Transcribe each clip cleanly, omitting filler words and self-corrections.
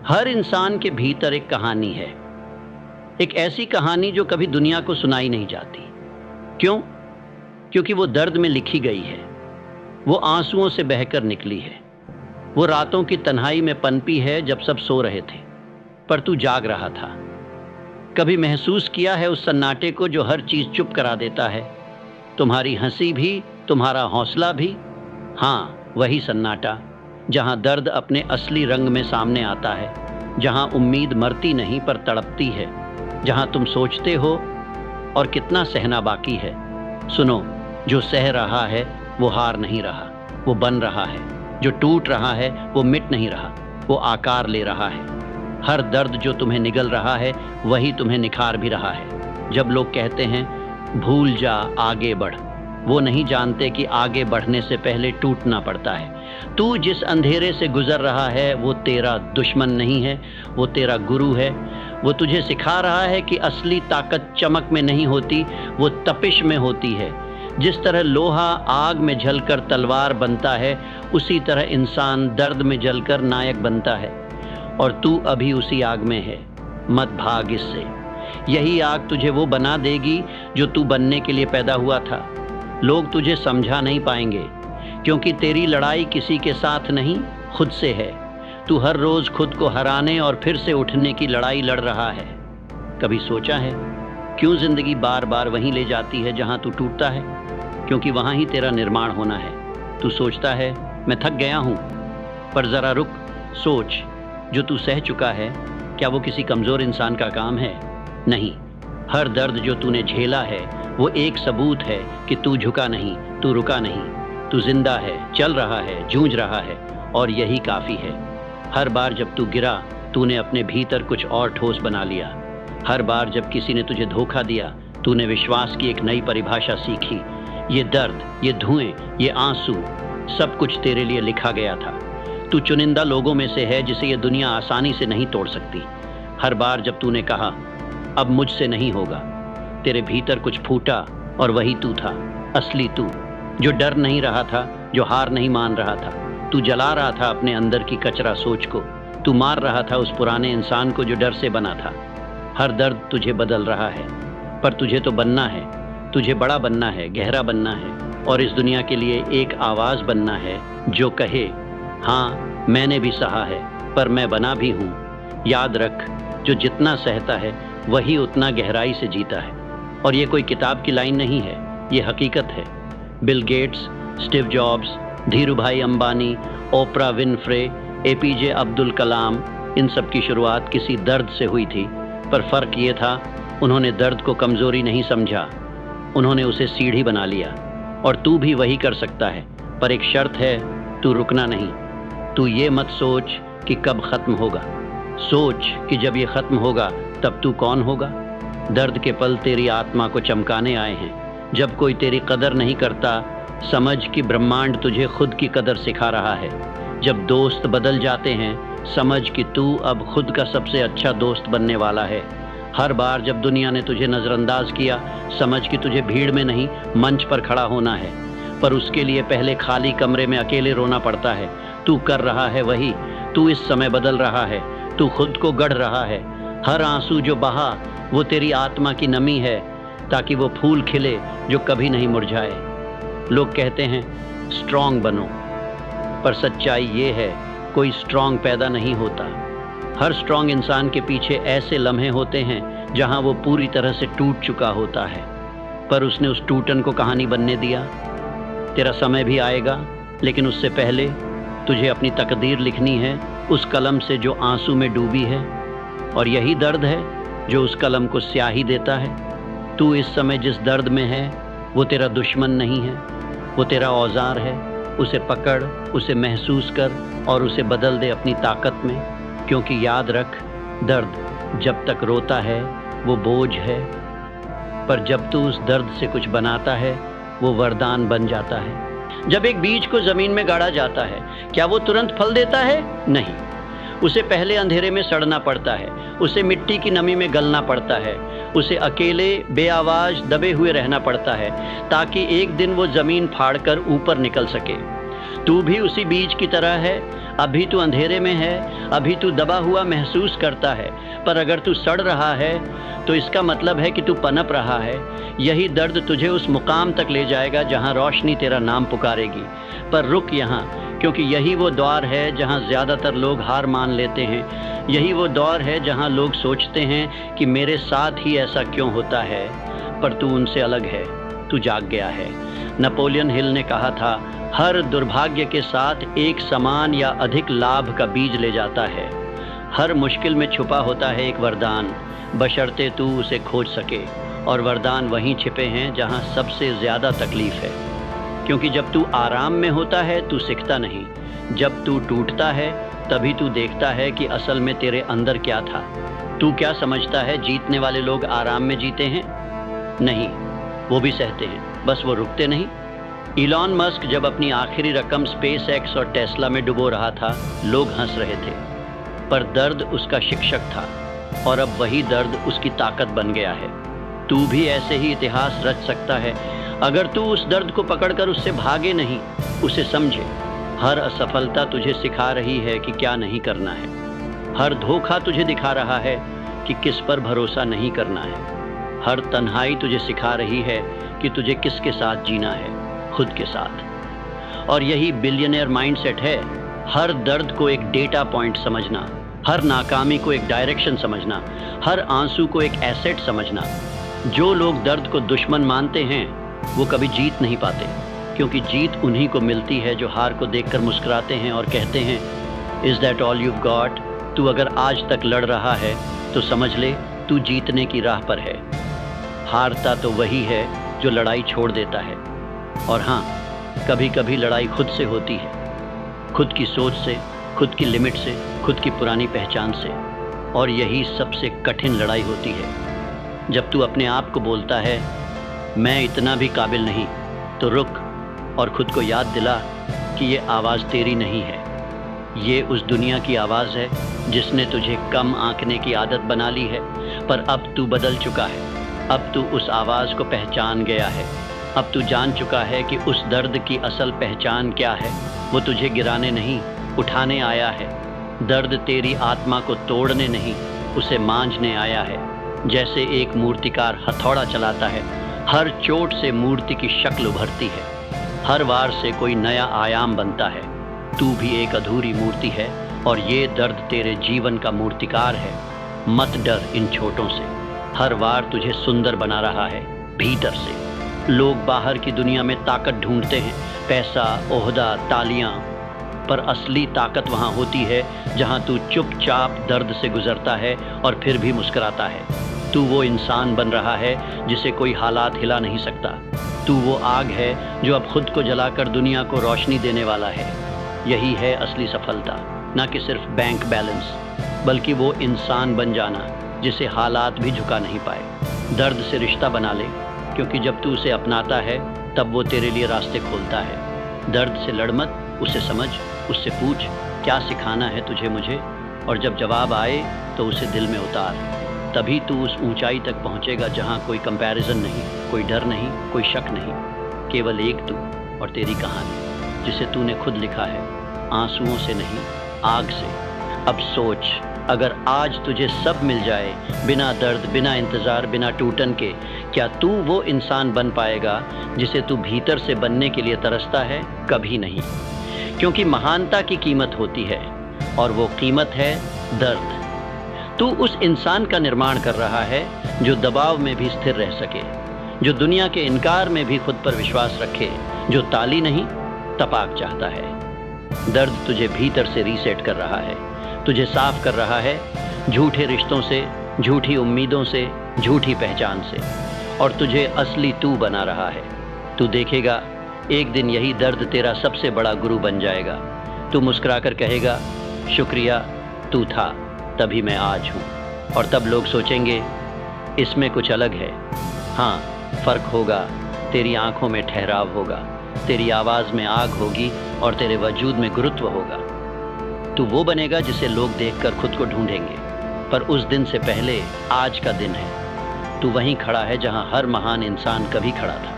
हर इंसान के भीतर एक कहानी है, एक ऐसी कहानी जो कभी दुनिया को सुनाई नहीं जाती। क्यों? क्योंकि वो दर्द में लिखी गई है, वो आंसुओं से बहकर निकली है, वो रातों की तन्हाई में पनपी है जब सब सो रहे थे पर तू जाग रहा था। कभी महसूस किया है उस सन्नाटे को जो हर चीज़ चुप करा देता है? तुम्हारी हंसी भी, तुम्हारा हौसला भी। हाँ, वही सन्नाटा जहाँ दर्द अपने असली रंग में सामने आता है, जहाँ उम्मीद मरती नहीं पर तड़पती है, जहाँ तुम सोचते हो और कितना सहना बाकी है। सुनो, जो सह रहा है वो हार नहीं रहा, वो बन रहा है। जो टूट रहा है वो मिट नहीं रहा, वो आकार ले रहा है। हर दर्द जो तुम्हें निगल रहा है वही तुम्हें निखार भी रहा है। जब लोग कहते हैं भूल जा आगे बढ़, वो नहीं जानते कि आगे बढ़ने से पहले टूटना पड़ता है। तू जिस अंधेरे से गुजर रहा है वो तेरा दुश्मन नहीं है, वो तेरा गुरु है। वो तुझे सिखा रहा है कि असली ताकत चमक में नहीं होती, वो तपिश में होती है। जिस तरह लोहा आग में जलकर तलवार बनता है, उसी तरह इंसान दर्द में जलकर नायक बनता है। और तू अभी उसी आग में है, मत भाग इससे। यही आग तुझे वो बना देगी जो तू बनने के लिए पैदा हुआ था। लोग तुझे समझा नहीं पाएंगे क्योंकि तेरी लड़ाई किसी के साथ नहीं, खुद से है। तू हर रोज खुद को हराने और फिर से उठने की लड़ाई लड़ रहा है। कभी सोचा है क्यों जिंदगी बार बार वहीं ले जाती है जहां तू टूटता है? क्योंकि वहां ही तेरा निर्माण होना है। तू सोचता है मैं थक गया हूं, पर जरा रुक, सोच, जो तू सह चुका है क्या वो किसी कमजोर इंसान का काम है? नहीं, हर दर्द जो तूने झेला है वो एक सबूत है कि तू झुका नहीं, तू रुका नहीं। तू जिंदा है, चल रहा है, जूझ रहा है, और यही काफ़ी है। हर बार जब तू गिरा तूने अपने भीतर कुछ और ठोस बना लिया। हर बार जब किसी ने तुझे धोखा दिया तूने विश्वास की एक नई परिभाषा सीखी। ये दर्द, ये धुएं, ये आंसू, सब कुछ तेरे लिए लिखा गया था। तू चुनिंदा लोगों में से है जिसे ये दुनिया आसानी से नहीं तोड़ सकती। हर बार जब तूने कहा अब मुझसे नहीं होगा, तेरे भीतर कुछ फूटा और वही तू था, असली तू, जो डर नहीं रहा था, जो हार नहीं मान रहा था। तू जला रहा था अपने अंदर की कचरा सोच को, तू मार रहा था उस पुराने इंसान को जो डर से बना था। हर दर्द तुझे बदल रहा है, पर तुझे तो बनना है, तुझे बड़ा बनना है, गहरा बनना है, और इस दुनिया के लिए एक आवाज़ बनना है जो कहे हाँ मैंने भी सहा है पर मैं बना भी हूँ। याद रख, जो जितना सहता है वही उतना गहराई से जीता है। और ये कोई किताब की लाइन नहीं है, ये हकीकत है। Bill Gates, Steve Jobs, Dhirubhai Ambani, Oprah Winfrey, APJ Abdul Kalam, इन सब की शुरुआत किसी दर्द से हुई थी। पर फ़र्क ये था, उन्होंने दर्द को कमज़ोरी नहीं समझा, उन्होंने उसे सीढ़ी बना लिया। और तू भी वही कर सकता है, पर एक शर्त है, तू रुकना नहीं। तू ये मत सोच कि कब ख़त्म होगा, सोच कि जब ये ख़त्म होगा तब तू कौन होगा। दर्द के पल तेरी आत्मा को चमकाने आए हैं। जब कोई तेरी कदर नहीं करता, समझ कि ब्रह्मांड तुझे खुद की कदर सिखा रहा है। जब दोस्त बदल जाते हैं, समझ कि तू अब खुद का सबसे अच्छा दोस्त बनने वाला है। हर बार जब दुनिया ने तुझे नज़रअंदाज किया, समझ कि तुझे भीड़ में नहीं, मंच पर खड़ा होना है। पर उसके लिए पहले खाली कमरे में अकेले रोना पड़ता है। तू कर रहा है वही, तू इस समय बदल रहा है, तू खुद को गढ़ रहा है। हर आंसू जो बहा वो तेरी आत्मा की नमी है, ताकि वो फूल खिले जो कभी नहीं मुरझाए। लोग कहते हैं स्ट्रॉन्ग बनो, पर सच्चाई ये है कोई स्ट्रॉन्ग पैदा नहीं होता। हर स्ट्रॉन्ग इंसान के पीछे ऐसे लम्हे होते हैं जहां वो पूरी तरह से टूट चुका होता है, पर उसने उस टूटन को कहानी बनने दिया। तेरा समय भी आएगा, लेकिन उससे पहले तुझे अपनी तकदीर लिखनी है उस कलम से जो आंसू में डूबी है। और यही दर्द है जो उस कलम को स्याही देता है। तू इस समय जिस दर्द में है वो तेरा दुश्मन नहीं है, वो तेरा औजार है। उसे पकड़, उसे महसूस कर और उसे बदल दे अपनी ताकत में। क्योंकि याद रख, दर्द जब तक रोता है वो बोझ है, पर जब तू उस दर्द से कुछ बनाता है वो वरदान बन जाता है। जब एक बीज को ज़मीन में गाड़ा जाता है, क्या वो तुरंत फल देता है? नहीं, उसे पहले अंधेरे में सड़ना पड़ता है, उसे मिट्टी की नमी में गलना पड़ता है, उसे अकेले बेआवाज़ दबे हुए रहना पड़ता है, ताकि एक दिन वो ज़मीन फाड़कर ऊपर निकल सके। तू भी उसी बीज की तरह है, अभी तू अंधेरे में है, अभी तू दबा हुआ महसूस करता है, पर अगर तू सड़ रहा है तो इसका मतलब है कि तू पनप रहा है। यही दर्द तुझे उस मुकाम तक ले जाएगा जहां रोशनी तेरा नाम पुकारेगी। पर रुक यहाँ, क्योंकि यही वो दौर है जहां ज़्यादातर लोग हार मान लेते हैं। यही वो दौर है जहां लोग सोचते हैं कि मेरे साथ ही ऐसा क्यों होता है, पर तू उनसे अलग है, तू जाग गया है। नेपोलियन हिल ने कहा था, हर दुर्भाग्य के साथ एक समान या अधिक लाभ का बीज ले जाता है। हर मुश्किल में छुपा होता है एक वरदान, बशर्ते तू उसे खोज सके। और वरदान वहीं छिपे हैं जहां सबसे ज़्यादा तकलीफ़ है। क्योंकि जब तू आराम में होता है तू सीखता नहीं, जब तू टूटता है तभी तू देखता है कि असल में तेरे अंदर क्या था। तू क्या समझता है जीतने वाले लोग आराम में जीते हैं? नहीं, वो भी सहते हैं, बस वो रुकते नहीं। इलॉन मस्क जब अपनी आखिरी रकम स्पेस एक्स और टेस्ला में डुबो रहा था, लोग हंस रहे थे, पर दर्द उसका शिक्षक था और अब वही दर्द उसकी ताकत बन गया है। तू भी ऐसे ही इतिहास रच सकता है अगर तू उस दर्द को पकड़कर उससे भागे नहीं, उसे समझे। हर असफलता तुझे सिखा रही है कि क्या नहीं करना है। हर धोखा तुझे दिखा रहा है कि किस पर भरोसा नहीं करना है। हर तन्हाई तुझे सिखा रही है कि तुझे किसके साथ जीना है, खुद के साथ। और यही बिलियनियर माइंडसेट है, हर दर्द को एक डेटा पॉइंट समझना, हर नाकामी को एक डायरेक्शन समझना, हर आंसू को एक एसेट समझना। जो लोग दर्द को दुश्मन मानते हैं वो कभी जीत नहीं पाते, क्योंकि जीत उन्हीं को मिलती है जो हार को देखकर मुस्कुराते हैं और कहते हैं, is that all you got? तू अगर आज तक लड़ रहा है तो समझ ले तू जीतने की राह पर है। हारता तो वही है जो लड़ाई छोड़ देता है। और हाँ, कभी कभी लड़ाई खुद से होती है, खुद की सोच से, खुद की लिमिट से, खुद की पुरानी पहचान से। और यही सबसे कठिन लड़ाई होती है। जब तू अपने आप को बोलता है मैं इतना भी काबिल नहीं, तो रुक और खुद को याद दिला कि ये आवाज़ तेरी नहीं है। ये उस दुनिया की आवाज़ है जिसने तुझे कम आंकने की आदत बना ली है। पर अब तू बदल चुका है, अब तू उस आवाज़ को पहचान गया है। अब तू जान चुका है कि उस दर्द की असल पहचान क्या है। वो तुझे गिराने नहीं, उठाने आया है। दर्द तेरी आत्मा को तोड़ने नहीं, उसे मांझने आया है। जैसे एक मूर्तिकार हथौड़ा चलाता है, हर चोट से मूर्ति की शक्ल उभरती है, हर वार से कोई नया आयाम बनता है। तू भी एक अधूरी मूर्ति है और ये दर्द तेरे जीवन का मूर्तिकार है। मत डर इन छोटों से, हर वार तुझे सुंदर बना रहा है भीतर से। लोग बाहर की दुनिया में ताकत ढूंढते हैं, पैसा, ओहदा, तालियां, पर असली ताकत वहाँ होती है जहाँ तू चुपचाप दर्द से गुजरता है और फिर भी मुस्कुराता है। तू वो इंसान बन रहा है जिसे कोई हालात हिला नहीं सकता। तू वो आग है जो अब खुद को जलाकर दुनिया को रोशनी देने वाला है। यही है असली सफलता, ना कि सिर्फ बैंक बैलेंस, बल्कि वो इंसान बन जाना जिसे हालात भी झुका नहीं पाए। दर्द से रिश्ता बना ले, क्योंकि जब तू उसे अपनाता है तब वो तेरे लिए रास्ते खोलता है। दर्द से लड़ मत, उसे समझ, उससे पूछ क्या सिखाना है तुझे मुझे, और जब जवाब आए तो उसे दिल में उतार। तभी तू उस ऊंचाई तक पहुंचेगा जहां कोई कंपैरिजन नहीं, कोई डर नहीं, कोई शक नहीं, केवल एक तू और तेरी कहानी जिसे तूने खुद लिखा है, आंसुओं से नहीं, आग से। अब सोच, अगर आज तुझे सब मिल जाए, बिना दर्द, बिना इंतज़ार, बिना टूटन के, क्या तू वो इंसान बन पाएगा जिसे तू भीतर से बनने के लिए तरसता है? कभी नहीं, क्योंकि महानता की कीमत होती है और वो कीमत है दर्द। तू उस इंसान का निर्माण कर रहा है जो दबाव में भी स्थिर रह सके, जो दुनिया के इनकार में भी खुद पर विश्वास रखे, जो ताली नहीं तपाक चाहता है। दर्द तुझे भीतर से रीसेट कर रहा है, तुझे साफ कर रहा है झूठे रिश्तों से, झूठी उम्मीदों से, झूठी पहचान से, और तुझे असली तू बना रहा है। तू देखेगा एक दिन यही दर्द तेरा सबसे बड़ा गुरु बन जाएगा। तू मुस्कुराकर कहेगा, शुक्रिया, तू था तभी मैं आज हूँ। और तब लोग सोचेंगे इसमें कुछ अलग है। हाँ, फ़र्क होगा, तेरी आंखों में ठहराव होगा, तेरी आवाज़ में आग होगी और तेरे वजूद में गुरुत्व होगा। तू वो बनेगा जिसे लोग देखकर खुद को ढूंढेंगे। पर उस दिन से पहले आज का दिन है। तू वहीं खड़ा है जहाँ हर महान इंसान कभी खड़ा था,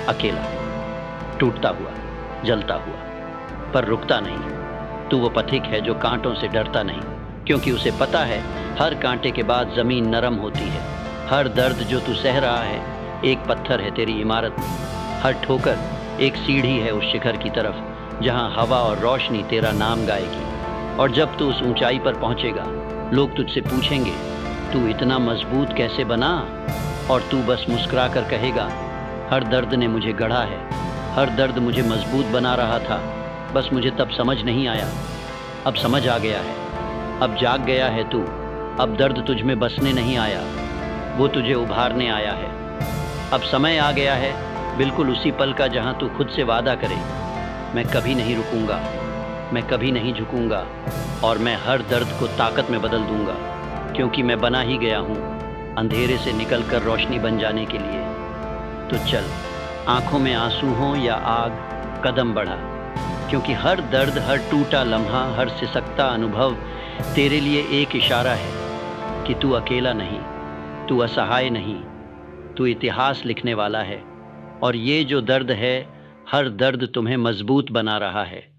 अकेला, टूटता हुआ, जलता हुआ, पर रुकता नहीं। तू वो पथिक है जो कांटों से डरता नहीं, क्योंकि उसे पता है हर कांटे के बाद ज़मीन नरम होती है। हर दर्द जो तू सह रहा है एक पत्थर है तेरी इमारत में। हर ठोकर एक सीढ़ी है उस शिखर की तरफ जहां हवा और रोशनी तेरा नाम गाएगी। और जब तू उस ऊंचाई पर पहुंचेगा, लोग तुझसे पूछेंगे, तू इतना मजबूत कैसे बना? और तू बस मुस्कुरा कर कहेगा, हर दर्द ने मुझे गढ़ा है, हर दर्द मुझे मजबूत बना रहा था, बस मुझे तब समझ नहीं आया। अब समझ आ गया है, अब जाग गया है तू। अब दर्द तुझ में बसने नहीं आया, वो तुझे उभारने आया है। अब समय आ गया है, बिल्कुल उसी पल का जहां तू खुद से वादा करे, मैं कभी नहीं रुकूंगा, मैं कभी नहीं झुकूंगा, और मैं हर दर्द को ताकत में बदल दूंगा, क्योंकि मैं बना ही गया हूँ अंधेरे से निकलकर रोशनी बन जाने के लिए। तो चल, आंखों में आंसू हो या आग, कदम बढ़ा, क्योंकि हर दर्द, हर टूटा लम्हा, हर सिसकता अनुभव तेरे लिए एक इशारा है कि तू अकेला नहीं, तू असहाय नहीं, तू इतिहास लिखने वाला है। और ये जो दर्द है, हर दर्द तुम्हें मजबूत बना रहा है।